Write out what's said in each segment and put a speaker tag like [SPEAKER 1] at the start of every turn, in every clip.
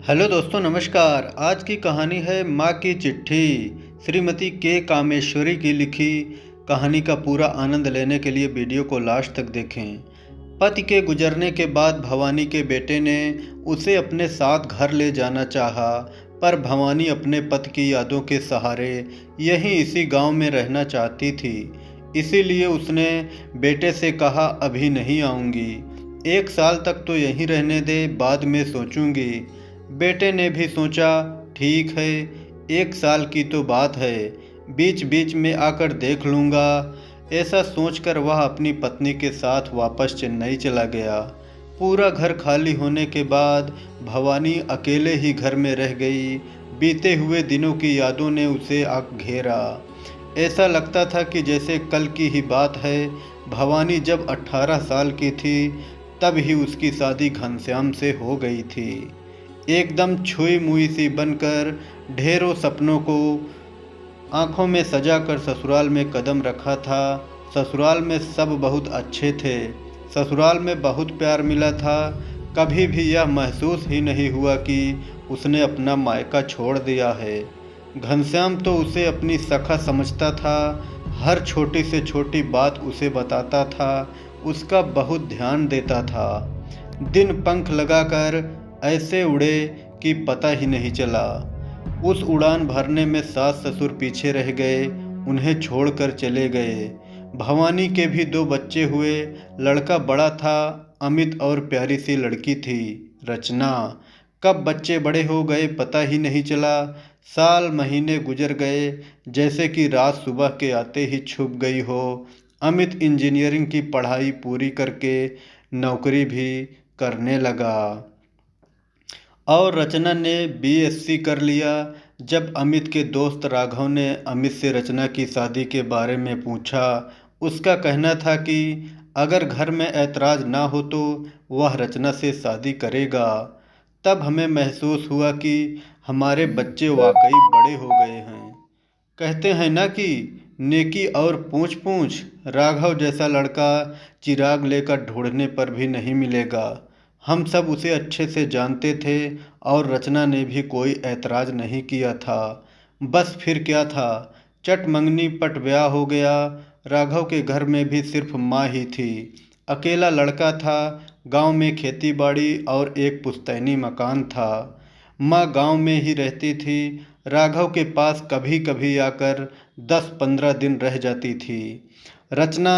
[SPEAKER 1] Hello दोस्तों, नमस्कार। आज की कहानी है माँ की चिट्ठी। श्रीमती के कामेश्वरी की लिखी कहानी का पूरा आनंद लेने के लिए वीडियो को लास्ट तक देखें। पति के गुजरने के बाद भवानी के बेटे ने उसे अपने साथ घर ले जाना चाहा, पर भवानी अपने पति की यादों के सहारे यहीं इसी गांव में रहना चाहती थी। इसीलिए उसने बेटे से कहा, अभी नहीं आऊँगी, 1 साल तक तो यहीं रहने दे, बाद में सोचूंगी। बेटे ने भी सोचा, ठीक है, 1 साल की तो बात है, बीच बीच में आकर देख लूँगा। ऐसा सोचकर वह अपनी पत्नी के साथ वापस चेन्नई चला गया। पूरा घर खाली होने के बाद भवानी अकेले ही घर में रह गई। बीते हुए दिनों की यादों ने उसे घेरा। ऐसा लगता था कि जैसे कल की ही बात है। भवानी जब 18 साल की थी तब ही उसकी शादी घनश्याम से हो गई थी। एकदम छुई मुई सी बनकर ढेरों सपनों को आंखों में सजाकर ससुराल में कदम रखा था। ससुराल में सब बहुत अच्छे थे। ससुराल में बहुत प्यार मिला था। कभी भी यह महसूस ही नहीं हुआ कि उसने अपना मायका छोड़ दिया है। घनश्याम तो उसे अपनी सखा समझता था। हर छोटी से छोटी बात उसे बताता था। उसका बहुत ध्यान देता था। दिन पंख लगाकर ऐसे उड़े कि पता ही नहीं चला। उस उड़ान भरने में सास ससुर पीछे रह गए, उन्हें छोड़कर चले गए। भवानी के भी 2 बच्चे हुए। लड़का बड़ा था, अमित, और प्यारी सी लड़की थी, रचना। कब बच्चे बड़े हो गए पता ही नहीं चला। साल महीने गुजर गए जैसे कि रात सुबह के आते ही छुप गई हो। अमित इंजीनियरिंग की पढ़ाई पूरी करके नौकरी भी करने लगा और रचना ने बीएससी कर लिया। जब अमित के दोस्त राघव ने अमित से रचना की शादी के बारे में पूछा, उसका कहना था कि अगर घर में ऐतराज़ ना हो तो वह रचना से शादी करेगा। तब हमें महसूस हुआ कि हमारे बच्चे वाकई बड़े हो गए हैं। कहते हैं ना कि नेकी और पूछ पूछ, राघव जैसा लड़का चिराग लेकर ढूंढने पर भी नहीं मिलेगा। हम सब उसे अच्छे से जानते थे और रचना ने भी कोई ऐतराज़ नहीं किया था। बस फिर क्या था, चट मंगनी पट ब्याह हो गया। राघव के घर में भी सिर्फ माँ ही थी। अकेला लड़का था। गांव में खेती बाड़ी और एक पुश्तैनी मकान था। माँ गांव में ही रहती थी। राघव के पास कभी कभी आकर 10-15 दिन रह जाती थी। रचना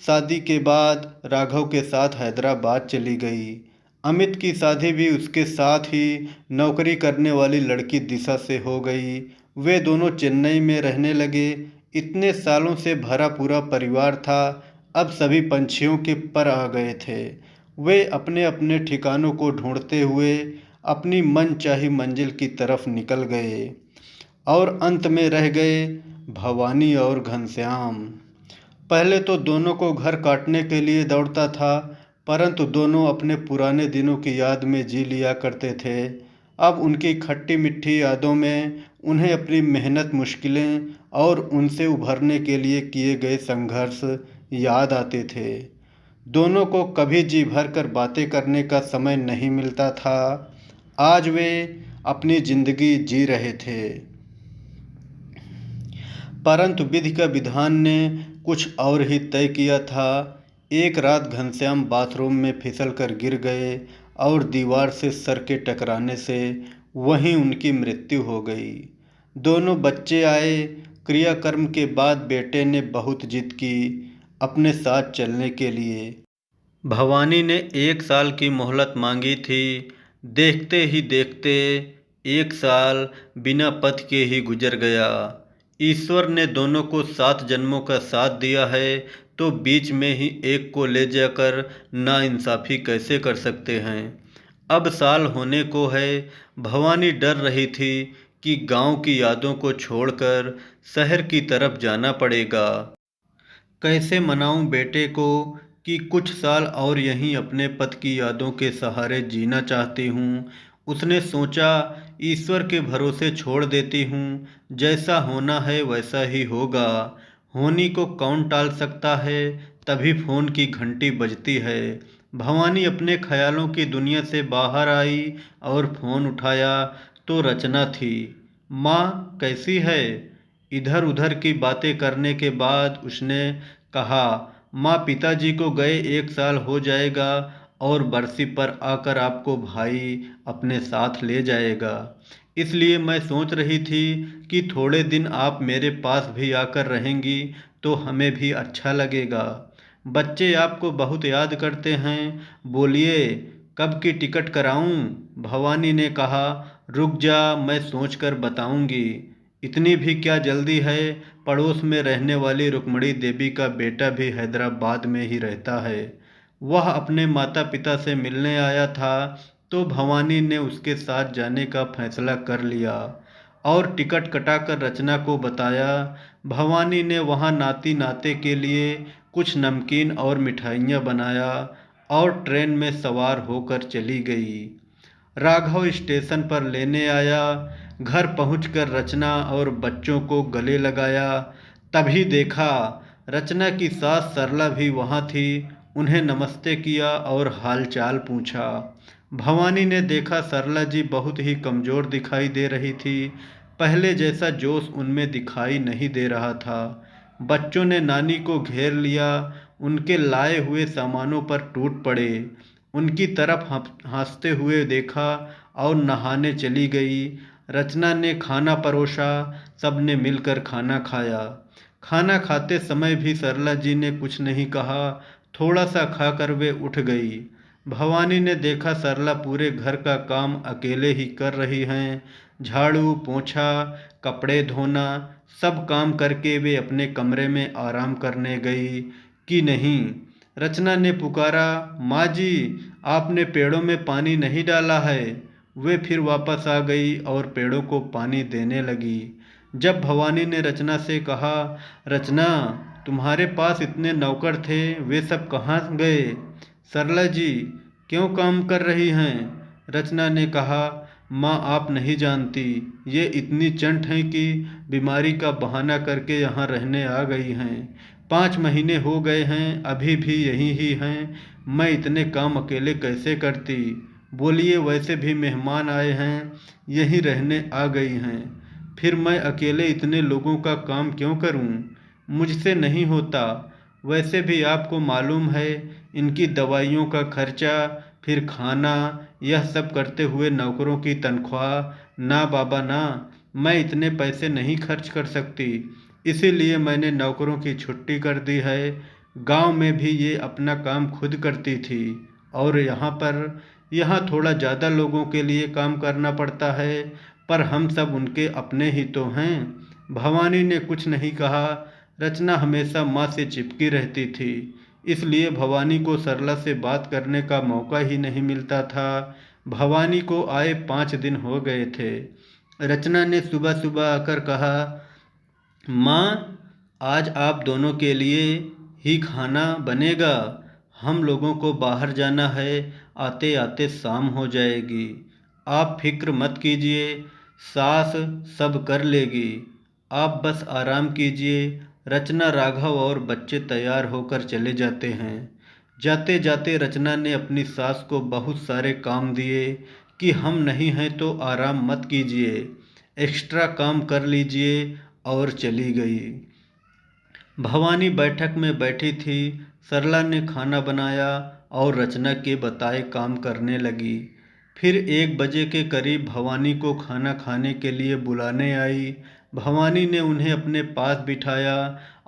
[SPEAKER 1] शादी के बाद राघव के साथ हैदराबाद चली गई। अमित की शादी भी उसके साथ ही नौकरी करने वाली लड़की दिशा से हो गई। वे दोनों चेन्नई में रहने लगे। इतने सालों से भरा पूरा परिवार था, अब सभी पंछियों के पर आ गए थे। वे अपने अपने ठिकानों को ढूंढते हुए अपनी मनचाही मंजिल की तरफ निकल गए और अंत में रह गए भवानी और घनश्याम। पहले तो दोनों को घर काटने के लिए दौड़ता था, परंतु दोनों अपने पुराने दिनों की याद में जी लिया करते थे। अब उनकी खट्टी मीठी यादों में उन्हें अपनी मेहनत, मुश्किलें और उनसे उभरने के लिए किए गए संघर्ष याद आते थे। दोनों को कभी जी भर कर बातें करने का समय नहीं मिलता था। आज वे अपनी जिंदगी जी रहे थे, परंतु विधि का विधान ने कुछ और ही तय किया था। एक रात घनश्याम बाथरूम में फिसल कर गिर गए और दीवार से सर के टकराने से वहीं उनकी मृत्यु हो गई। दोनों बच्चे आए। क्रियाकर्म के बाद बेटे ने बहुत जिद की अपने साथ चलने के लिए। भवानी ने 1 साल की मोहलत मांगी थी। देखते ही देखते 1 साल बिना पथ के ही गुजर गया। ईश्वर ने दोनों को 7 जन्मों का साथ दिया है, तो बीच में ही एक को ले जाकर नाइंसाफ़ी कैसे कर सकते हैं। अब साल होने को है। भवानी डर रही थी कि गांव की यादों को छोड़कर शहर की तरफ जाना पड़ेगा। कैसे मनाऊं बेटे को कि कुछ साल और यहीं अपने पति की यादों के सहारे जीना चाहती हूँ। उसने सोचा, ईश्वर के भरोसे छोड़ देती हूँ, जैसा होना है वैसा ही होगा। होनी को कौन टाल सकता है। तभी फ़ोन की घंटी बजती है। भवानी अपने ख्यालों की दुनिया से बाहर आई और फ़ोन उठाया तो रचना थी। माँ कैसी है? इधर उधर की बातें करने के बाद उसने कहा, माँ पिताजी को गए 1 साल हो जाएगा और बरसी पर आकर आपको भाई अपने साथ ले जाएगा। इसलिए मैं सोच रही थी कि थोड़े दिन आप मेरे पास भी आकर रहेंगी तो हमें भी अच्छा लगेगा। बच्चे आपको बहुत याद करते हैं। बोलिए कब की टिकट कराऊं? भवानी ने कहा, रुक जा, मैं सोचकर बताऊंगी। इतनी भी क्या जल्दी है? पड़ोस में रहने वाली रुक्मणी देवी का बेटा भी हैदराबाद में ही रहता है। वह अपने माता पिता से मिलने आया था तो भवानी ने उसके साथ जाने का फैसला कर लिया और टिकट कटाकर रचना को बताया। भवानी ने वहाँ नाती नाते के लिए कुछ नमकीन और मिठाइयाँ बनाया और ट्रेन में सवार होकर चली गई। राघव स्टेशन पर लेने आया। घर पहुंचकर रचना और बच्चों को गले लगाया। तभी देखा रचना की सास सरला भी वहाँ थी। उन्हें नमस्ते किया और हालचाल पूछा। भवानी ने देखा सरला जी बहुत ही कमज़ोर दिखाई दे रही थी। पहले जैसा जोश उनमें दिखाई नहीं दे रहा था। बच्चों ने नानी को घेर लिया। उनके लाए हुए सामानों पर टूट पड़े। उनकी तरफ हंसते हुए देखा और नहाने चली गई। रचना ने खाना परोसा। सबने मिलकर खाना खाया। खाना खाते समय भी सरला जी ने कुछ नहीं कहा। थोड़ा सा खाकर वे उठ गई। भवानी ने देखा सरला पूरे घर का काम अकेले ही कर रही हैं। झाड़ू पोंछा कपड़े धोना सब काम करके वे अपने कमरे में आराम करने गई कि नहीं। रचना ने पुकारा, माँ जी आपने पेड़ों में पानी नहीं डाला है। वे फिर वापस आ गई और पेड़ों को पानी देने लगी। जब भवानी ने रचना से कहा, रचना तुम्हारे पास इतने नौकर थे, वे सब कहाँ गए? सरला जी क्यों काम कर रही हैं? रचना ने कहा, माँ आप नहीं जानती, ये इतनी चंट हैं कि बीमारी का बहाना करके यहाँ रहने आ गई हैं। 5 महीने हो गए हैं, अभी भी यहीं ही हैं। मैं इतने काम अकेले कैसे करती? बोलिए वैसे भी मेहमान आए हैं, यहीं रहने आ गई हैं। फिर मैं अकेले इतने लोगों का काम क्यों करूं? मुझसे नहीं होता। वैसे भी आपको मालूम है इनकी दवाइयों का खर्चा, फिर खाना, यह सब करते हुए नौकरों की तनख्वाह। ना बाबा ना, मैं इतने पैसे नहीं खर्च कर सकती। इसीलिए मैंने नौकरों की छुट्टी कर दी है। गांव में भी ये अपना काम खुद करती थी और यहाँ थोड़ा ज़्यादा लोगों के लिए काम करना पड़ता है, पर हम सब उनके अपने ही तो हैं। भवानी ने कुछ नहीं कहा। रचना हमेशा माँ से चिपकी रहती थी, इसलिए भवानी को सरला से बात करने का मौका ही नहीं मिलता था। भवानी को आए 5 दिन हो गए थे। रचना ने सुबह सुबह आकर कहा, माँ आज आप दोनों के लिए ही खाना बनेगा। हम लोगों को बाहर जाना है, आते आते शाम हो जाएगी। आप फिक्र मत कीजिए, सास सब कर लेगी। आप बस आराम कीजिए। रचना, राघव और बच्चे तैयार होकर चले जाते हैं। जाते जाते रचना ने अपनी सास को बहुत सारे काम दिए कि हम नहीं हैं तो आराम मत कीजिए, एक्स्ट्रा काम कर लीजिए, और चली गई। भवानी बैठक में बैठी थी। सरला ने खाना बनाया और रचना के बताए काम करने लगी। फिर 1 बजे के करीब भवानी को खाना खाने के लिए बुलाने आई। भवानी ने उन्हें अपने पास बिठाया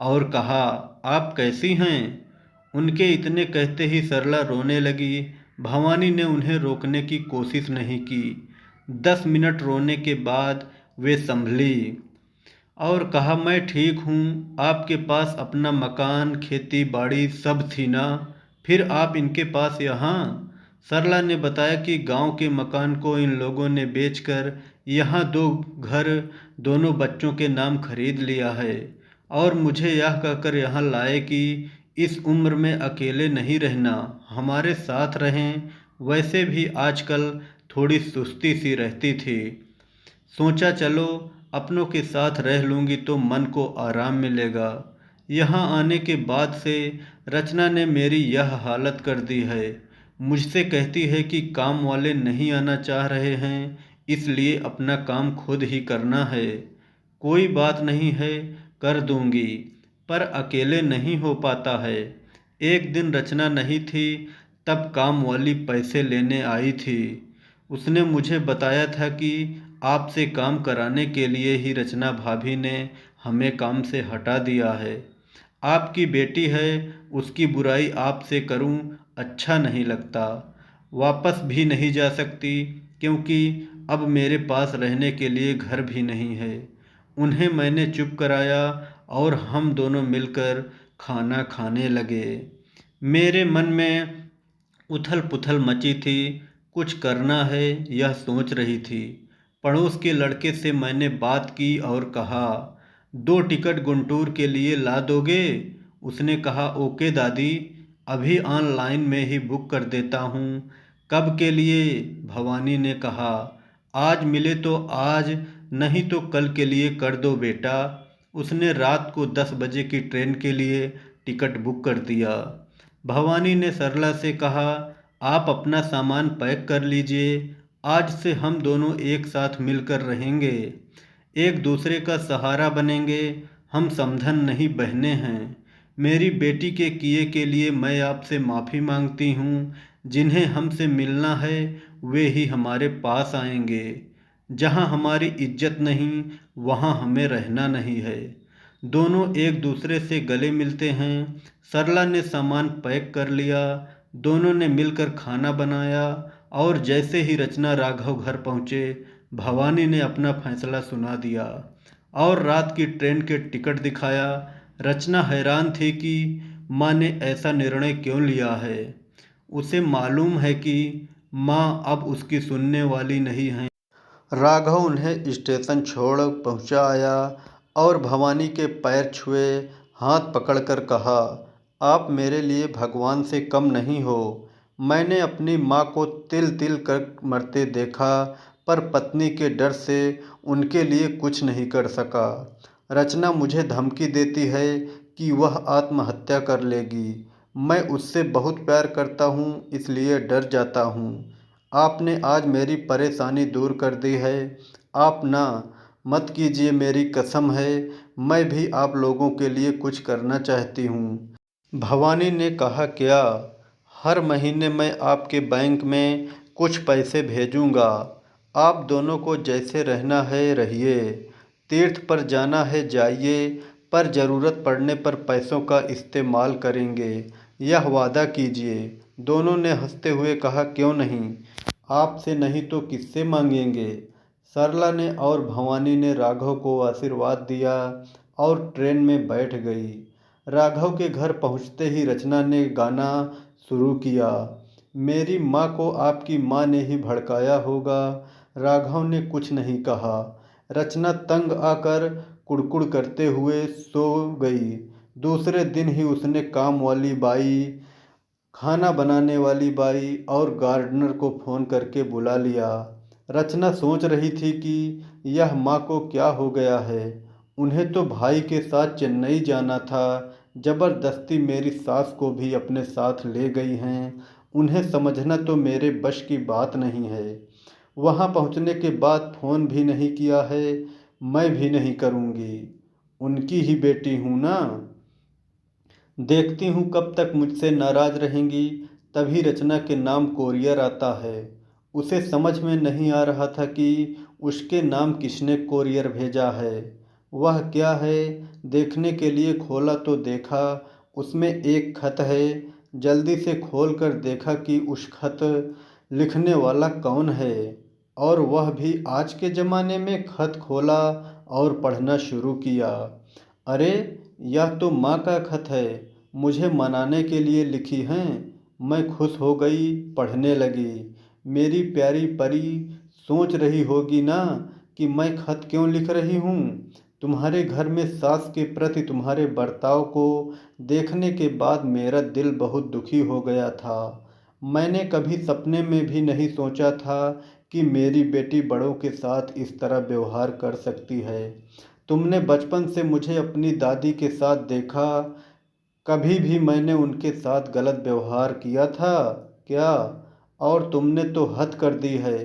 [SPEAKER 1] और कहा, आप कैसी हैं? उनके इतने कहते ही सरला रोने लगी। भवानी ने उन्हें रोकने की कोशिश नहीं की। 10 मिनट रोने के बाद वे संभली और कहा, मैं ठीक हूँ। आपके पास अपना मकान खेती बाड़ी सब थी ना, फिर आप इनके पास यहाँ? सरला ने बताया कि गांव के मकान को इन लोगों ने बेचकर यहाँ 2 घर दोनों बच्चों के नाम खरीद लिया है और मुझे यह कहकर यहाँ लाए कि इस उम्र में अकेले नहीं रहना, हमारे साथ रहें। वैसे भी आजकल थोड़ी सुस्ती सी रहती थी। सोचा चलो अपनों के साथ रह लूँगी तो मन को आराम मिलेगा। यहाँ आने के बाद से रचना ने मेरी यह हालत कर दी है। मुझसे कहती है कि काम वाले नहीं आना चाह रहे हैं, इसलिए अपना काम खुद ही करना है। कोई बात नहीं है, कर दूंगी, पर अकेले नहीं हो पाता है। एक दिन रचना नहीं थी, तब काम वाली पैसे लेने आई थी। उसने मुझे बताया था कि आपसे काम कराने के लिए ही रचना भाभी ने हमें काम से हटा दिया है। आपकी बेटी है, उसकी बुराई आपसे करूं अच्छा नहीं लगता। वापस भी नहीं जा सकती, क्योंकि अब मेरे पास रहने के लिए घर भी नहीं है। उन्हें मैंने चुप कराया और हम दोनों मिलकर खाना खाने लगे। मेरे मन में उथल पुथल मची थी, कुछ करना है यह सोच रही थी। पड़ोस के लड़के से मैंने बात की और कहा, 2 टिकट गुंटूर के लिए ला दोगे? उसने कहा, ओके दादी, अभी ऑनलाइन में ही बुक कर देता हूँ। कब के लिए? भवानी ने कहा, आज मिले तो आज, नहीं तो कल के लिए कर दो बेटा। उसने रात को 10 बजे की ट्रेन के लिए टिकट बुक कर दिया। भवानी ने सरला से कहा, आप अपना सामान पैक कर लीजिए, आज से हम दोनों एक साथ मिलकर रहेंगे, एक दूसरे का सहारा बनेंगे। हम समधन नहीं, बहनें हैं। मेरी बेटी के किए के लिए मैं आपसे माफ़ी मांगती हूँ। जिन्हें हमसे मिलना है वे ही हमारे पास आएंगे। जहाँ हमारी इज्जत नहीं, वहाँ हमें रहना नहीं है। दोनों एक दूसरे से गले मिलते हैं। सरला ने सामान पैक कर लिया, दोनों ने मिलकर खाना बनाया और जैसे ही रचना राघव घर पहुँचे, भवानी ने अपना फैसला सुना दिया और रात की ट्रेन के टिकट दिखाया। रचना हैरान थी कि माँ ने ऐसा निर्णय क्यों लिया है। उसे मालूम है कि माँ अब उसकी सुनने वाली नहीं है। राघव उन्हें स्टेशन छोड़ पहुंचाया और भवानी के पैर छुए, हाथ पकड़कर कहा, आप मेरे लिए भगवान से कम नहीं हो। मैंने अपनी माँ को तिल तिल कर मरते देखा, पर पत्नी के डर से उनके लिए कुछ नहीं कर सका। रचना मुझे धमकी देती है कि वह आत्महत्या कर लेगी। मैं उससे बहुत प्यार करता हूँ, इसलिए डर जाता हूँ। आपने आज मेरी परेशानी दूर कर दी है। आप ना मत कीजिए, मेरी कसम है। मैं भी आप लोगों के लिए कुछ करना चाहती हूँ। भवानी ने कहा, क्या? हर महीने मैं आपके बैंक में कुछ पैसे भेजूँगा। आप दोनों को जैसे रहना है रहिए। तीर्थ पर जाना है जाइए, पर ज़रूरत पड़ने पर पैसों का इस्तेमाल करेंगे, यह वादा कीजिए। दोनों ने हंसते हुए कहा, क्यों नहीं, आपसे नहीं तो किससे मांगेंगे। सरला ने और भवानी ने राघव को आशीर्वाद दिया और ट्रेन में बैठ गई। राघव के घर पहुंचते ही रचना ने गाना शुरू किया, मेरी माँ को आपकी माँ ने ही भड़काया होगा। राघव ने कुछ नहीं कहा। रचना तंग आकर कुड़कुड़ करते हुए सो गई। दूसरे दिन ही उसने काम वाली बाई, खाना बनाने वाली बाई और गार्डनर को फ़ोन करके बुला लिया। रचना सोच रही थी कि यह माँ को क्या हो गया है। उन्हें तो भाई के साथ चेन्नई जाना था, ज़बरदस्ती मेरी सास को भी अपने साथ ले गई हैं। उन्हें समझना तो मेरे बश की बात नहीं है। वहाँ पहुँचने के बाद फ़ोन भी नहीं किया है, मैं भी नहीं करूँगी। उनकी ही बेटी हूँ ना। देखती हूँ कब तक मुझसे नाराज़ रहेंगी। तभी रचना के नाम कोरियर आता है। उसे समझ में नहीं आ रहा था कि उसके नाम किसने कोरियर भेजा है। वह क्या है, देखने के लिए खोला तो देखा, उसमें एक खत है। जल्दी से खोल कर देखा कि उस खत लिखने वाला कौन है, और वह भी आज के ज़माने में। खत खोला और पढ़ना शुरू किया। अरे, यह तो माँ का खत है, मुझे मनाने के लिए लिखी हैं। मैं खुश हो गई, पढ़ने लगी। मेरी प्यारी परी, सोच रही होगी ना कि मैं खत क्यों लिख रही हूँ। तुम्हारे घर में सास के प्रति तुम्हारे बर्ताव को देखने के बाद मेरा दिल बहुत दुखी हो गया था। मैंने कभी सपने में भी नहीं सोचा था कि मेरी बेटी बड़ों के साथ इस तरह व्यवहार कर सकती है। तुमने बचपन से मुझे अपनी दादी के साथ देखा, कभी भी मैंने उनके साथ गलत व्यवहार किया था? क्या? और तुमने तो हद कर दी है।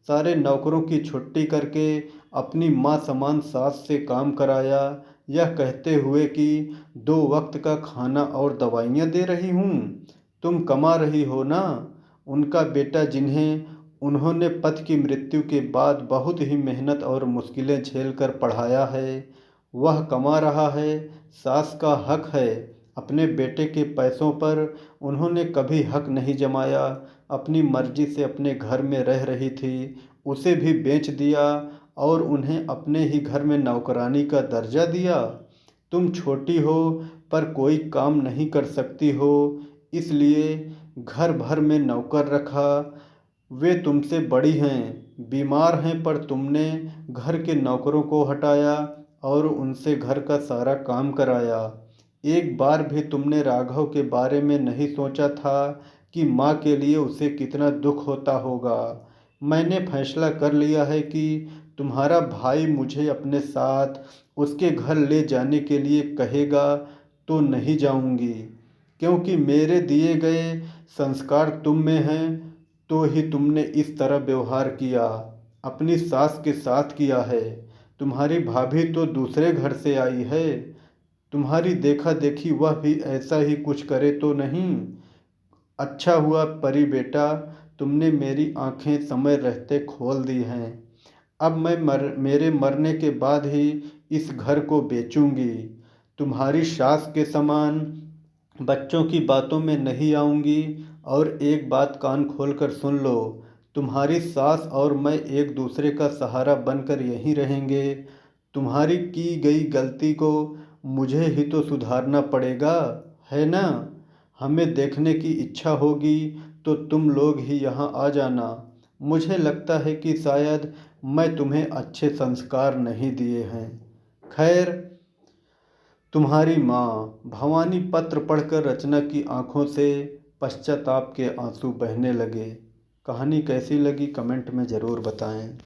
[SPEAKER 1] सारे नौकरों की छुट्टी करके अपनी माँ समान सास से काम कराया, यह कहते हुए कि 2 वक्त का खाना और दवाइयाँ दे रही हूँ। तुम कमा रही हो ना? उनका बेटा, जिन्हें उन्होंने पति की मृत्यु के बाद बहुत ही मेहनत और मुश्किलें झेलकर पढ़ाया है, वह कमा रहा है। सास का हक है। अपने बेटे के पैसों पर उन्होंने कभी हक नहीं जमाया। अपनी मर्जी से अपने घर में रह रही थी, उसे भी बेच दिया और उन्हें अपने ही घर में नौकरानी का दर्जा दिया। तुम छोटी हो पर कोई काम नहीं कर सकती हो, इसलिए घर भर में नौकर रखा। वे तुमसे बड़ी हैं, बीमार हैं, पर तुमने घर के नौकरों को हटाया और उनसे घर का सारा काम कराया। एक बार भी तुमने राघव के बारे में नहीं सोचा था कि माँ के लिए उसे कितना दुख होता होगा। मैंने फैसला कर लिया है कि तुम्हारा भाई मुझे अपने साथ उसके घर ले जाने के लिए कहेगा तो नहीं जाऊंगी, क्योंकि मेरे दिए गए संस्कार तुम में हैं। तो ही तुमने इस तरह व्यवहार किया, अपनी सास के साथ किया है। तुम्हारी भाभी तो दूसरे घर से आई है, तुम्हारी देखा देखी वह भी ऐसा ही कुछ करे तो नहीं। अच्छा हुआ परी बेटा, तुमने मेरी आंखें समय रहते खोल दी हैं। अब मैं मेरे मरने के बाद ही इस घर को बेचूंगी। तुम्हारी सास के समान बच्चों की बातों में नहीं आऊंगी। और एक बात कान खोलकर सुन लो, तुम्हारी सास और मैं एक दूसरे का सहारा बनकर यहीं रहेंगे। तुम्हारी की गई गलती को मुझे ही तो सुधारना पड़ेगा, है ना? हमें देखने की इच्छा होगी तो तुम लोग ही यहाँ आ जाना। मुझे लगता है कि शायद मैं तुम्हें अच्छे संस्कार नहीं दिए हैं। खैर, तुम्हारी माँ। भवानी पत्र पढ़कर रचना की आंखों से पश्चाताप के आंसू बहने लगे। कहानी कैसी लगी कमेंट में ज़रूर बताएं।